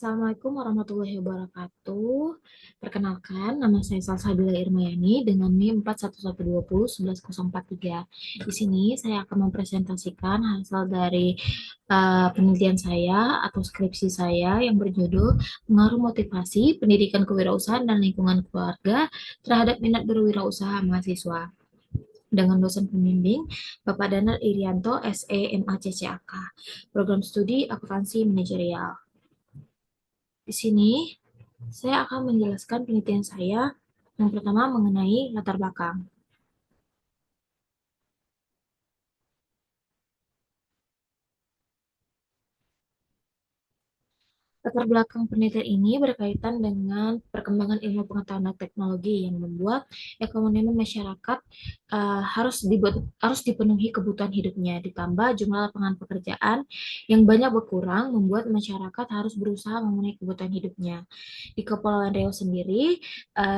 Assalamualaikum warahmatullahi wabarakatuh. Perkenalkan, nama saya Salsabila Irmayani dengan NIM 4112011043. Di sini saya akan mempresentasikan hasil dari penelitian saya atau skripsi saya yang berjudul Pengaruh Motivasi, Pendidikan Kewirausahaan dan Lingkungan Keluarga terhadap Minat Berwirausaha Mahasiswa dengan dosen pembimbing Bapak Danar Irianto, SE MACCAK, Program Studi Akuntansi Manajerial. Di sini saya akan menjelaskan penelitian saya yang pertama mengenai latar belakang. Latar belakang penelitian ini berkaitan dengan perkembangan ilmu pengetahuan dan teknologi yang membuat ekonomi masyarakat harus dipenuhi kebutuhan hidupnya, ditambah jumlah lapangan pekerjaan yang banyak berkurang membuat masyarakat harus berusaha memenuhi kebutuhan hidupnya. Di Kepulauan Riau sendiri,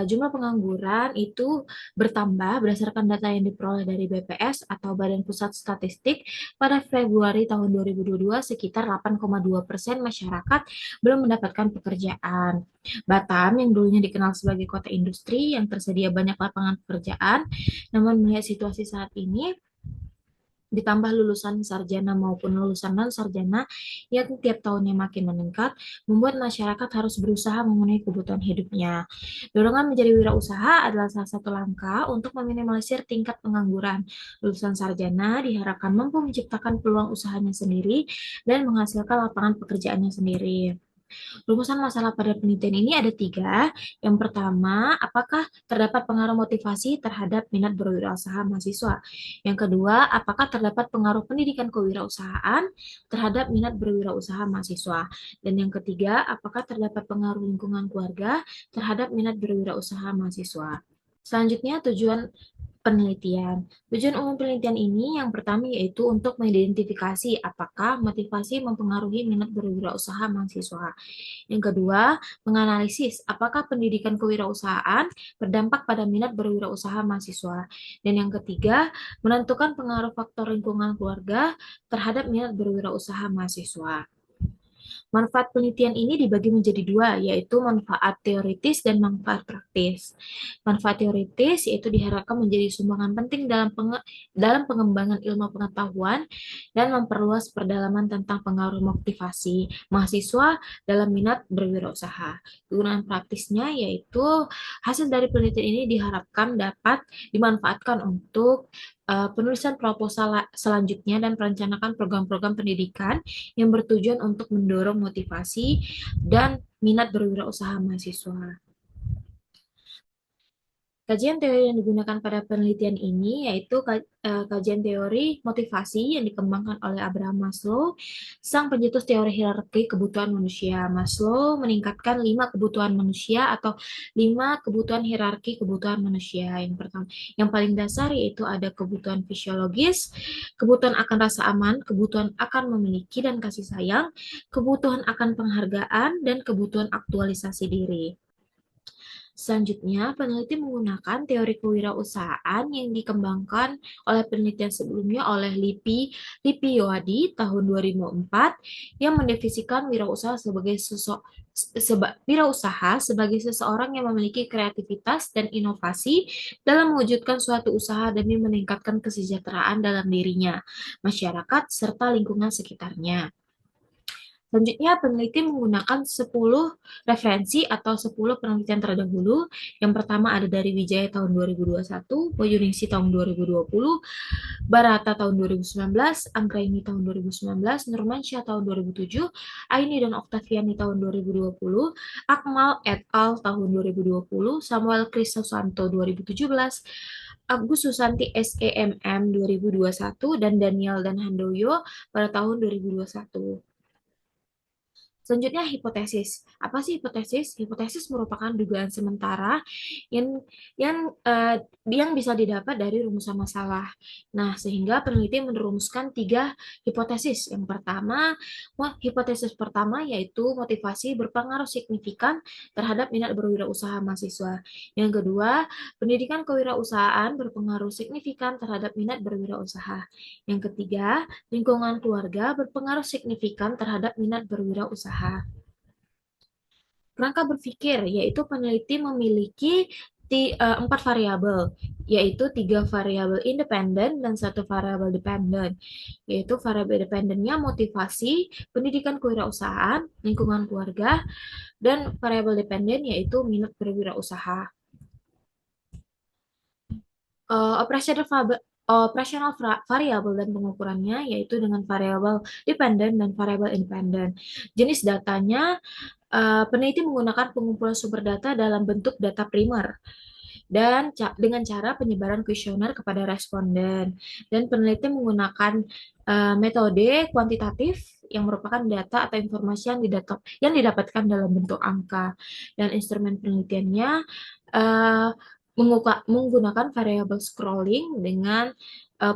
jumlah pengangguran itu bertambah berdasarkan data yang diperoleh dari BPS atau Badan Pusat Statistik pada Februari tahun 2022 sekitar 8,2% masyarakat belum mendapatkan pekerjaan. Batam yang dulunya dikenal sebagai kota industri yang tersedia banyak lapangan pekerjaan, namun melihat situasi saat ini ditambah lulusan sarjana maupun lulusan non-sarjana yang tiap tahunnya makin meningkat, membuat masyarakat harus berusaha memenuhi kebutuhan hidupnya. Dorongan menjadi wirausaha adalah salah satu langkah untuk meminimalisir tingkat pengangguran. Lulusan sarjana diharapkan mampu menciptakan peluang usahanya sendiri dan menghasilkan lapangan pekerjaannya sendiri. Rumusan masalah pada penelitian ini ada tiga. Yang pertama, apakah terdapat pengaruh motivasi terhadap minat berwirausaha mahasiswa? Yang kedua, apakah terdapat pengaruh pendidikan kewirausahaan terhadap minat berwirausaha mahasiswa? Dan yang ketiga, apakah terdapat pengaruh lingkungan keluarga terhadap minat berwirausaha mahasiswa? Selanjutnya, tujuan penelitian. Tujuan umum penelitian ini yang pertama yaitu untuk mengidentifikasi apakah motivasi mempengaruhi minat berwirausaha mahasiswa. Yang kedua, menganalisis apakah pendidikan kewirausahaan berdampak pada minat berwirausaha mahasiswa. Dan yang ketiga, menentukan pengaruh faktor lingkungan keluarga terhadap minat berwirausaha mahasiswa. Manfaat penelitian ini dibagi menjadi dua, yaitu manfaat teoritis dan manfaat praktis. Manfaat teoritis yaitu diharapkan menjadi sumbangan penting dalam pengembangan ilmu pengetahuan dan memperluas perdalaman tentang pengaruh motivasi mahasiswa dalam minat berwirausaha. Kegunaan praktisnya yaitu hasil dari penelitian ini diharapkan dapat dimanfaatkan untuk penulisan proposal selanjutnya dan merencanakan program-program pendidikan yang bertujuan untuk mendorong motivasi dan minat berwirausaha mahasiswa. Kajian teori yang digunakan pada penelitian ini yaitu kajian teori motivasi yang dikembangkan oleh Abraham Maslow, sang pencetus teori hierarki kebutuhan manusia. Maslow meningkatkan 5 kebutuhan manusia atau 5 kebutuhan hierarki kebutuhan manusia. Yang pertama, yang paling dasar yaitu ada kebutuhan fisiologis, kebutuhan akan rasa aman, kebutuhan akan memiliki dan kasih sayang, kebutuhan akan penghargaan, dan kebutuhan aktualisasi diri. Selanjutnya, peneliti menggunakan teori kewirausahaan yang dikembangkan oleh penelitian sebelumnya oleh Lippi Yoadi tahun 2004 yang mendefinisikan wirausaha sebagai seseorang yang memiliki kreativitas dan inovasi dalam mewujudkan suatu usaha demi meningkatkan kesejahteraan dalam dirinya, masyarakat, serta lingkungan sekitarnya. Selanjutnya, peneliti menggunakan 10 referensi atau 10 penelitian terdahulu. Yang pertama ada dari Wijaya tahun 2021, Boyuningsi tahun 2020, Barata tahun 2019, Anggraini tahun 2019, Nurmansyah tahun 2007, Aini dan Oktaviani tahun 2020, Akmal et al. Tahun 2020, Samuel Kristosanto 2017, Agus Susanti SEMM 2021, dan Daniel dan Handoyo pada tahun 2021. Selanjutnya hipotesis. Apa sih hipotesis? Hipotesis merupakan dugaan sementara yang yang bisa didapat dari rumusan masalah. Nah, sehingga peneliti merumuskan 3 hipotesis. Yang pertama, hipotesis pertama yaitu motivasi berpengaruh signifikan terhadap minat berwirausaha mahasiswa. Yang kedua, pendidikan kewirausahaan berpengaruh signifikan terhadap minat berwirausaha. Yang ketiga, lingkungan keluarga berpengaruh signifikan terhadap minat berwirausaha. Kerangka berpikir, yaitu peneliti memiliki 4 variabel, yaitu 3 variabel independen dan 1 variabel dependen. Yaitu variabel independennya motivasi, pendidikan kewirausahaan, lingkungan keluarga, dan variabel dependen yaitu minat berwirausaha. Operasional variabel dan pengukurannya yaitu dengan variabel dependen dan variabel independen. Jenis datanya, peneliti menggunakan pengumpulan sumber data dalam bentuk data primer dan dengan cara penyebaran kuesioner kepada responden. Dan peneliti menggunakan metode kuantitatif yang merupakan data atau informasi yang didapatkan dalam bentuk angka. Dan instrumen penelitiannya uh, menggunakan variabel scrolling dengan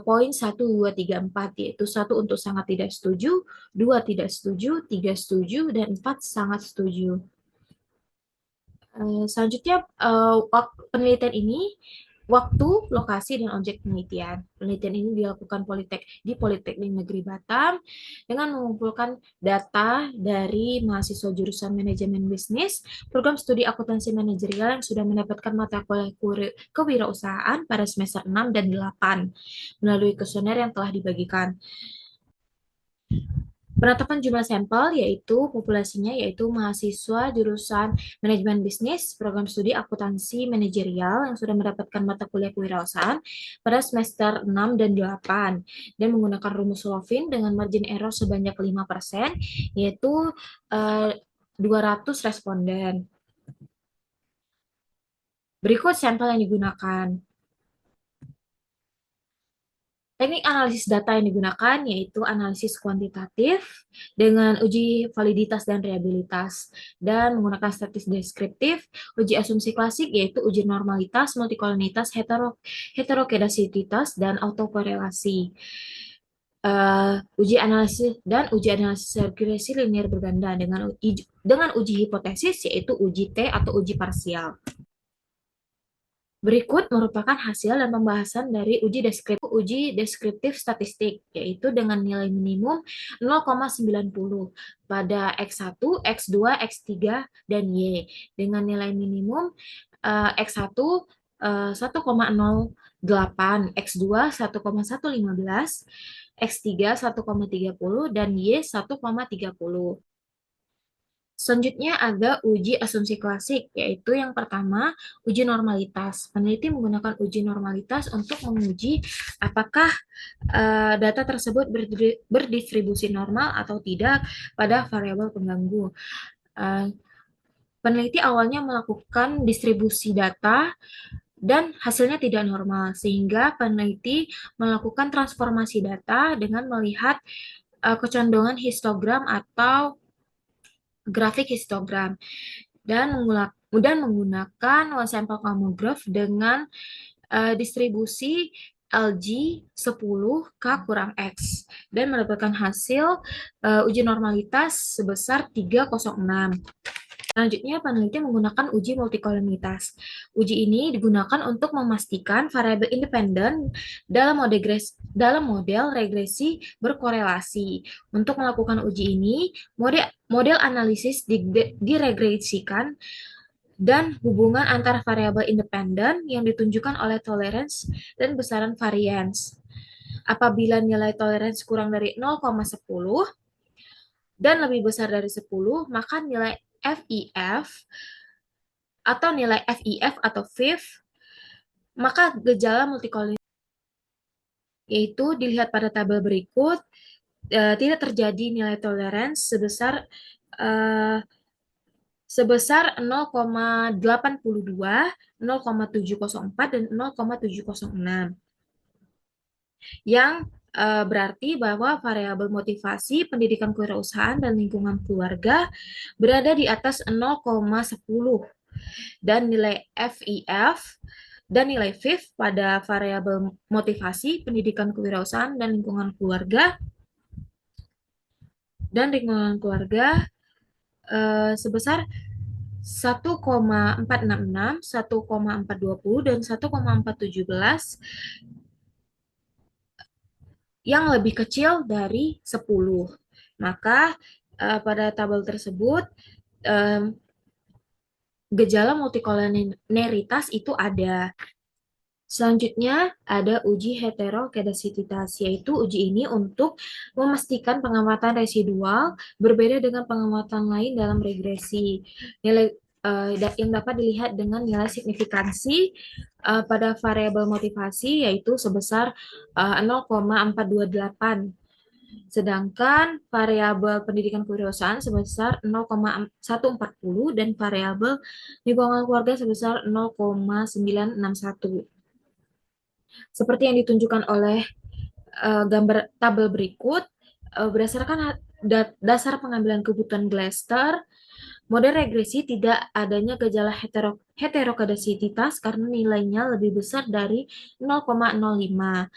poin 1, 2, 3, 4, yaitu 1 untuk sangat tidak setuju, 2 tidak setuju, 3 setuju, dan 4 sangat setuju. Selanjutnya, penelitian ini waktu, lokasi, dan objek penelitian. Penelitian ini dilakukan di Politeknik Negeri Batam dengan mengumpulkan data dari mahasiswa jurusan manajemen bisnis, program studi akuntansi manajerial yang sudah mendapatkan mata kuliah kewirausahaan pada semester 6 dan 8 melalui kuesioner yang telah dibagikan. Penetapan jumlah sampel yaitu populasinya yaitu mahasiswa jurusan manajemen bisnis, program studi akuntansi manajerial yang sudah mendapatkan mata kuliah kewirausahaan pada semester 6 dan 8 dan menggunakan rumus Lovin dengan margin error sebanyak 5% yaitu 200 responden. Berikut sampel yang digunakan. Teknik analisis data yang digunakan yaitu analisis kuantitatif dengan uji validitas dan reliabilitas dan menggunakan statistik deskriptif, uji asumsi klasik yaitu uji normalitas, multikolonitas, heterokedasitas, dan autokorelasi. Uji analisis regresi linear berganda dengan uji hipotesis yaitu uji T atau uji parsial. Berikut merupakan hasil dan pembahasan dari uji deskriptif statistik, yaitu dengan nilai minimum 0,90 pada X1, X2, X3, dan Y, dengan nilai minimum X1 1,08, X2 1,115, X3 1,30, dan Y 1,30. Selanjutnya ada uji asumsi klasik, yaitu yang pertama, uji normalitas. Peneliti menggunakan uji normalitas untuk menguji apakah data tersebut berdistribusi normal atau tidak pada variabel pengganggu. Peneliti awalnya melakukan distribusi data dan hasilnya tidak normal, sehingga peneliti melakukan transformasi data dengan melihat kecondongan histogram atau grafik histogram dan menggunakan one sample tomograph dengan distribusi LG 10K kurang X dan mendapatkan hasil uji normalitas sebesar 306. Selanjutnya, peneliti menggunakan uji multikolonitas. Uji ini digunakan untuk memastikan variabel independen dalam model regresi berkorelasi. Untuk melakukan uji ini, model analisis diregresikan dan hubungan antara variabel independen yang ditunjukkan oleh tolerance dan besaran variance. Apabila nilai tolerance kurang dari 0,10 dan lebih besar dari 10, maka nilai FIF atau FIF, maka gejala multikolonial yaitu dilihat pada tabel berikut, tidak terjadi nilai toleransi sebesar 0,82, 0,704, dan 0,706. Yang berarti bahwa variabel motivasi, pendidikan kewirausahaan, dan lingkungan keluarga berada di atas 0,10 dan nilai FIF dan nilai FIF pada variabel motivasi, pendidikan kewirausahaan, dan lingkungan keluarga sebesar 1,466, 1,420, dan 1,417 yang lebih kecil dari 10. Maka pada tabel tersebut gejala multikolonialitas itu ada. Selanjutnya ada uji heterokedasitas, yaitu uji ini untuk memastikan pengamatan residual berbeda dengan pengamatan lain dalam regresi. Nilai yang dapat dilihat dengan nilai signifikansi pada variabel motivasi yaitu sebesar 0,428. Sedangkan variabel pendidikan kewirausahaan sebesar 0,140 dan variabel lingkungan keluarga sebesar 0,961. Seperti yang ditunjukkan oleh gambar tabel berikut, berdasarkan dasar pengambilan kebutuhan Glaster, model regresi tidak adanya gejala heterokedasitas karena nilainya lebih besar dari 0,05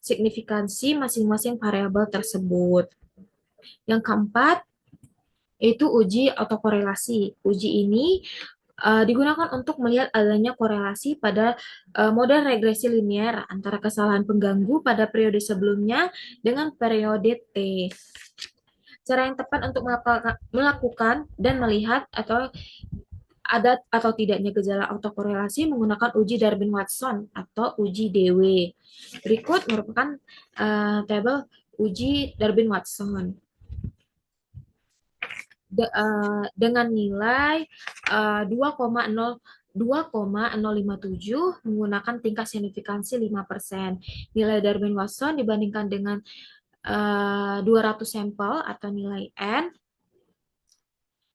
signifikansi masing-masing variabel tersebut. Yang keempat, yaitu uji autokorelasi. Uji ini digunakan untuk melihat adanya korelasi pada model regresi linear antara kesalahan pengganggu pada periode sebelumnya dengan periode T. Cara yang tepat untuk melakukan dan melihat atau ada atau tidaknya gejala autokorelasi menggunakan uji Darwin-Watson atau uji DW. Berikut merupakan tabel uji Darwin-Watson. Dengan nilai 2,057 menggunakan tingkat signifikansi 5%. Nilai Darwin-Watson dibandingkan dengan 200 sampel atau nilai N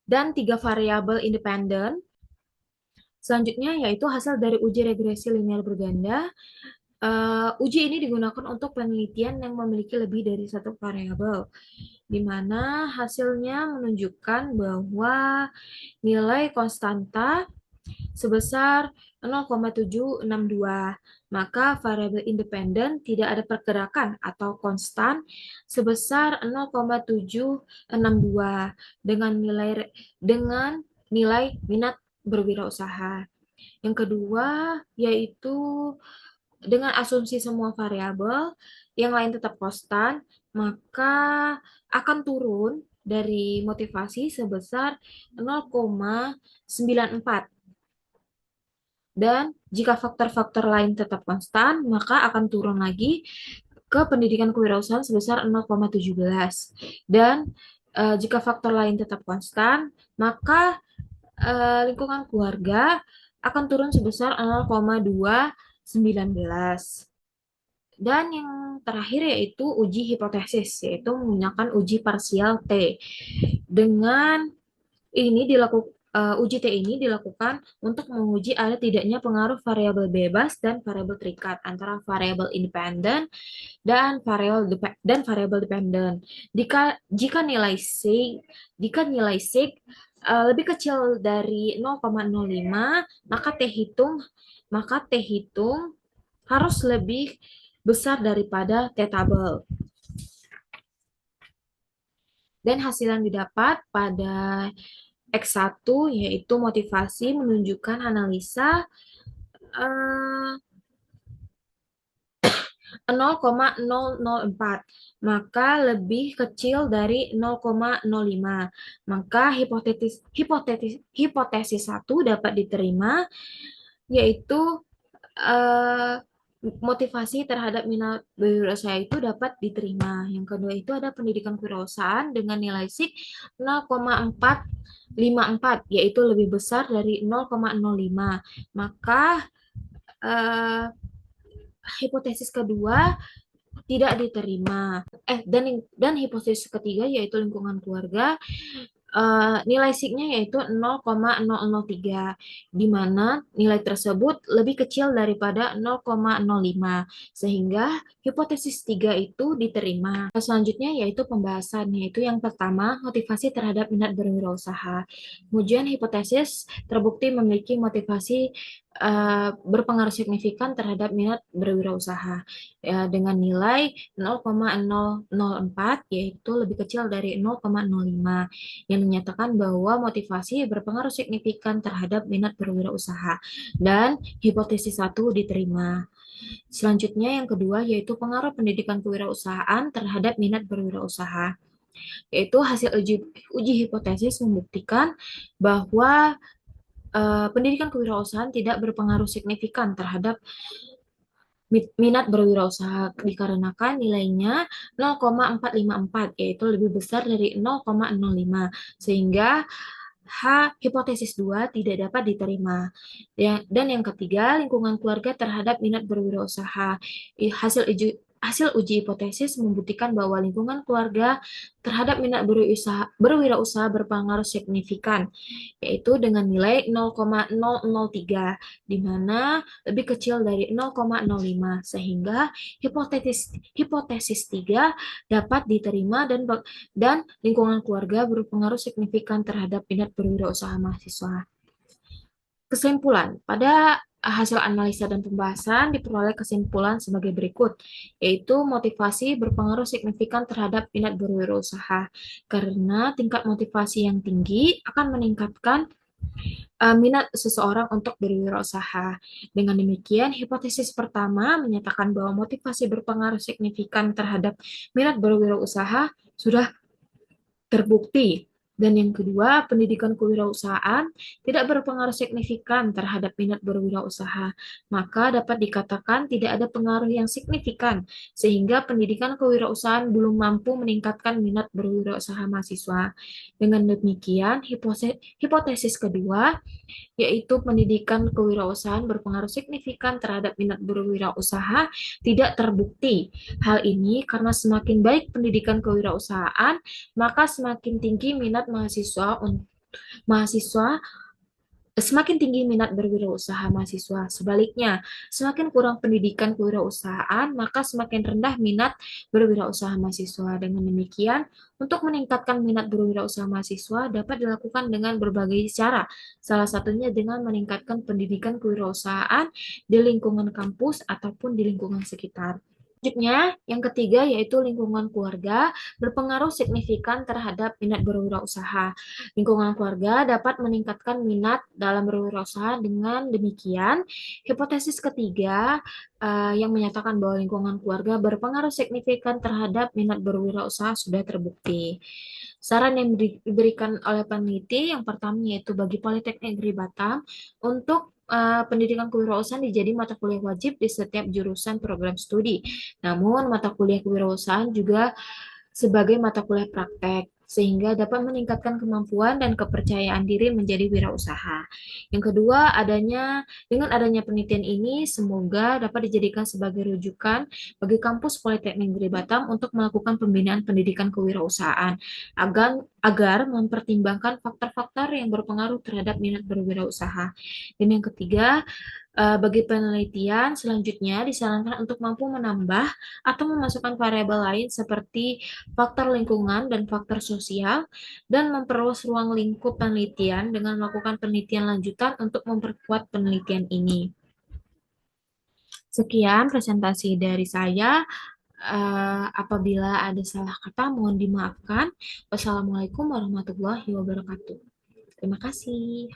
dan 3 variabel independen. Selanjutnya yaitu hasil dari uji regresi linear berganda. Uji ini digunakan untuk penelitian yang memiliki lebih dari satu variabel, di mana hasilnya menunjukkan bahwa nilai konstanta sebesar 0,762, maka variabel independen tidak ada pergerakan atau konstan sebesar 0,762 dengan nilai minat berwirausaha. Yang kedua yaitu dengan asumsi semua variabel yang lain tetap konstan, maka akan turun dari motivasi sebesar 0,94. Dan jika faktor-faktor lain tetap konstan, maka akan turun lagi ke pendidikan kewirausahaan sebesar 0,17. Dan jika faktor lain tetap konstan, maka lingkungan keluarga akan turun sebesar 0,219. Dan yang terakhir yaitu uji hipotesis, yaitu menggunakan uji parsial T. Dengan ini uji T ini dilakukan untuk menguji ada tidaknya pengaruh variabel bebas dan variabel terikat antara variabel independen dan variabel dependen. Jika nilai sig lebih kecil dari 0,05, maka T hitung harus lebih besar daripada T tabel. Dan hasil yang didapat pada X1 yaitu motivasi menunjukkan analisa 0,004, maka lebih kecil dari 0,05. Maka hipotesis 1 dapat diterima, yaitu motivasi terhadap minat berwirausaha itu dapat diterima. Yang kedua itu ada pendidikan kewirausahaan dengan nilai SIG 0,454, yaitu lebih besar dari 0,05. Maka hipotesis kedua tidak diterima. Dan hipotesis ketiga yaitu lingkungan keluarga, nilai SIG-nya yaitu 0,003, di mana nilai tersebut lebih kecil daripada 0,05, sehingga hipotesis 3 itu diterima. Selanjutnya yaitu pembahasan, yaitu yang pertama, motivasi terhadap minat berwirausaha. Kemudian hipotesis terbukti memiliki motivasi berpengaruh signifikan terhadap minat berwirausaha dengan nilai 0,004, yaitu lebih kecil dari 0,05, yang menyatakan bahwa motivasi berpengaruh signifikan terhadap minat berwirausaha dan hipotesis 1 diterima. Selanjutnya yang kedua yaitu pengaruh pendidikan kewirausahaan terhadap minat berwirausaha, yaitu hasil uji hipotesis membuktikan bahwa pendidikan kewirausahaan tidak berpengaruh signifikan terhadap minat berwirausaha dikarenakan nilainya 0,454 yaitu lebih besar dari 0,05 sehingga hipotesis 2 tidak dapat diterima. Dan yang ketiga, lingkungan keluarga terhadap minat berwirausaha. Hasil uji hipotesis membuktikan bahwa lingkungan keluarga terhadap minat berwirausaha berpengaruh signifikan, yaitu dengan nilai 0,003, di mana lebih kecil dari 0,05, sehingga hipotesis 3 dapat diterima dan lingkungan keluarga berpengaruh signifikan terhadap minat berwirausaha mahasiswa. Kesimpulan, pada hasil analisa dan pembahasan diperoleh kesimpulan sebagai berikut, yaitu motivasi berpengaruh signifikan terhadap minat berwirausaha, karena tingkat motivasi yang tinggi akan meningkatkan minat seseorang untuk berwirausaha. Dengan demikian, hipotesis pertama menyatakan bahwa motivasi berpengaruh signifikan terhadap minat berwirausaha sudah terbukti. Dan yang kedua, pendidikan kewirausahaan tidak berpengaruh signifikan terhadap minat berwirausaha. Maka dapat dikatakan tidak ada pengaruh yang signifikan, sehingga pendidikan kewirausahaan belum mampu meningkatkan minat berwirausaha mahasiswa. Dengan demikian, hipotesis kedua yaitu pendidikan kewirausahaan berpengaruh signifikan terhadap minat berwirausaha, tidak terbukti. Hal ini karena semakin baik pendidikan kewirausahaan, maka semakin tinggi minat mahasiswa semakin tinggi minat berwirausaha mahasiswa. Sebaliknya, semakin kurang pendidikan kewirausahaan, maka semakin rendah minat berwirausaha mahasiswa. Dengan demikian, untuk meningkatkan minat berwirausaha mahasiswa dapat dilakukan dengan berbagai cara. Salah satunya dengan meningkatkan pendidikan kewirausahaan di lingkungan kampus ataupun di lingkungan sekitar. Selanjutnya, yang ketiga yaitu lingkungan keluarga berpengaruh signifikan terhadap minat berwirausaha. Lingkungan keluarga dapat meningkatkan minat dalam berwirausaha. Dengan demikian, hipotesis ketiga yang menyatakan bahwa lingkungan keluarga berpengaruh signifikan terhadap minat berwirausaha sudah terbukti. Saran yang diberikan oleh peneliti yang pertama yaitu bagi Politeknik Negeri Batam untuk pendidikan kewirausahaan dijadi mata kuliah wajib di setiap jurusan program studi. Namun, mata kuliah kewirausahaan juga sebagai mata kuliah praktek, sehingga dapat meningkatkan kemampuan dan kepercayaan diri menjadi wirausaha. Yang kedua, dengan adanya penelitian ini, semoga dapat dijadikan sebagai rujukan bagi kampus Politeknik Negeri Batam untuk melakukan pembinaan pendidikan kewirausahaan, agar mempertimbangkan faktor-faktor yang berpengaruh terhadap minat berwirausaha. Dan yang ketiga, bagi penelitian selanjutnya disarankan untuk mampu menambah atau memasukkan variabel lain seperti faktor lingkungan dan faktor sosial dan memperluas ruang lingkup penelitian dengan melakukan penelitian lanjutan untuk memperkuat penelitian ini. Sekian presentasi dari saya. Apabila ada salah kata mohon dimaafkan. Wassalamualaikum warahmatullahi wabarakatuh. Terima kasih.